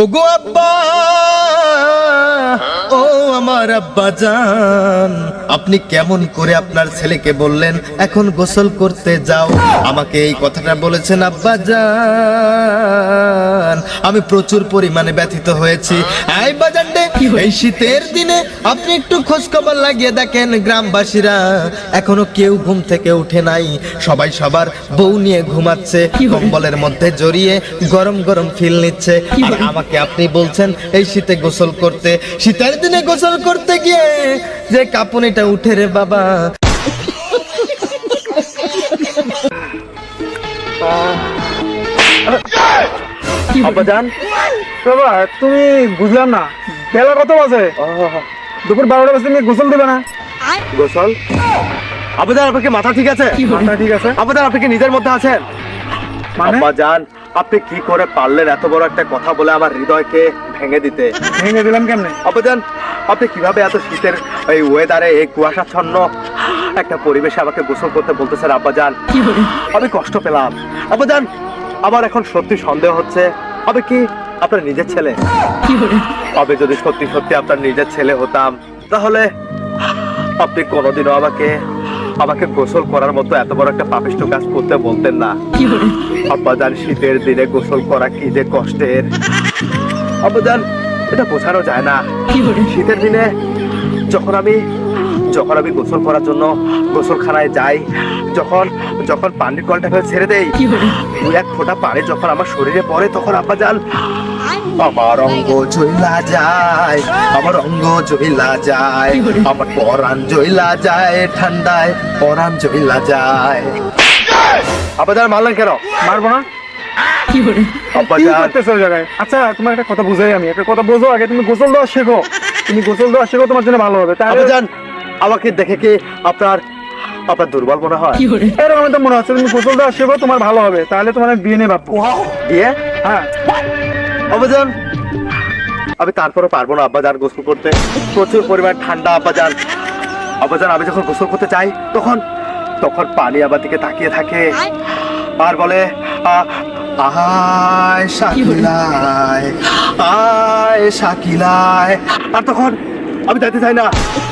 ওগো আব্বা, ও আমার আব্বা জান, আপনি কেমন করে আপনার ছেলেকে বললেন এখন গোসল করতে যাও? আমাকে এই কথাটা বলেছেন আব্বা জান, আমি প্রচুর পরিমাণে ব্যথিত হয়েছি। এই বাজানডে, এই শীতের দিনে আপনি একটু খোঁজ খবর লাগিয়ে দেখেন, গ্রামবাসীরা এখনো কেউ ঘুম থেকে উঠে নাই, সবাই সবার বউ নিয়ে ঘুমাচ্ছে, কম্বলের মধ্যে জড়িয়ে গরম গরম ফিল নিচ্ছে। আর আমাকে আপনি বলছেন এই শীতে গোসল করতে। শীতের দিনে গোসল করতে গিয়ে যে কাঁপুনিটা উঠে রে বাবা। আব্বাজান, বাবা তুমি বুঝলাম না, বেলা কত বাজে? দুপুর 12টা বাজে, তুমি গোসল দিবে না? গোসল? আব্বাজান, আপনার কি মাথা ঠিক আছে? মাথা ঠিক আছে আব্বাজান, আপনি কি নিজের মধ্যে আছেন? মানে? আব্বাজান, আপনি কি করে পারলেন এত বড় একটা কথা বলে আমার হৃদয়কে ভেঙে দিতে? ভেঙে দিলাম কেমনে? আব্বাজান, আপনি কিভাবে এত শীতের এই ওয়েদারে, এই কুয়াশাচ্ছন্ন একটা পরিবেশে আমাকে গোসল করতে বলতেছেন? আব্বাজান, আমি কষ্ট পেলাম। আব্বাজান, আমার এখন সত্যি সন্দেহ হচ্ছে আমি কি আপনার নিজের ছেলে? আমি যদি সত্যি সত্যি আপনার নিজের ছেলে হতাম, তাহলে আপনি কোনোদিনও আমাকে গোসল করার মতো এত বড় একটা পাপিষ্ঠ কাজ করতে বলতেন না। আব্বাজান, শীতের দিনে গোসল করা কি যে কষ্টের, আব্বাজান, এটা বোঝানো যায় না। শীতের দিনে যখন আমি গোসল করার জন্য গোসলখানায় যাই, যখন পানির কলটা ছেড়ে দেই, দুই এক ফোঁটা পানি যখন আমার শরীরে পড়ে, তখন আব্বাজান আমার অঙ্গ জ্বলা যায়, আমার অঙ্গ জ্বলা যায়, আমার পরাণ জ্বলা যায়, ঠান্ডায় পরাণ জ্বলা যায়। আব্বাজান, মারলেন কেন? মারবো না। আব্বাজান, আচ্ছা, তোমার একটা কথা বুঝাই, আমি একটা কথা বোঝো আগে, তুমি গোসল দেওয়া শেখো। তুমি গোসল দেওয়া শেখো, তোমার জন্য ভালো হবে। আব্বাজান, আমাকে দেখে কি আপনার দুর্বল মনে হয়? এরকম তো মনে হচ্ছে, তুমি গোসল দেওয়া শেখো, তোমার ভালো হবে, তাহলে তোমার বিয়ে নেই ভাববো। বিয়ে? হ্যাঁ। আব্বাজান, আমি তারপরে পারবো না আব্বাজান গোসল করতে, প্রচুর পরিমাণ ঠান্ডা। আব্বাজান, আমি যখন গোসল করতে চাই, তখন পানি আমার দিকে তাকিয়ে থাকে আর বলে আয় শাকিলায়, আয় শাকিলায়। আর তখন আমি যাইতে চাই না,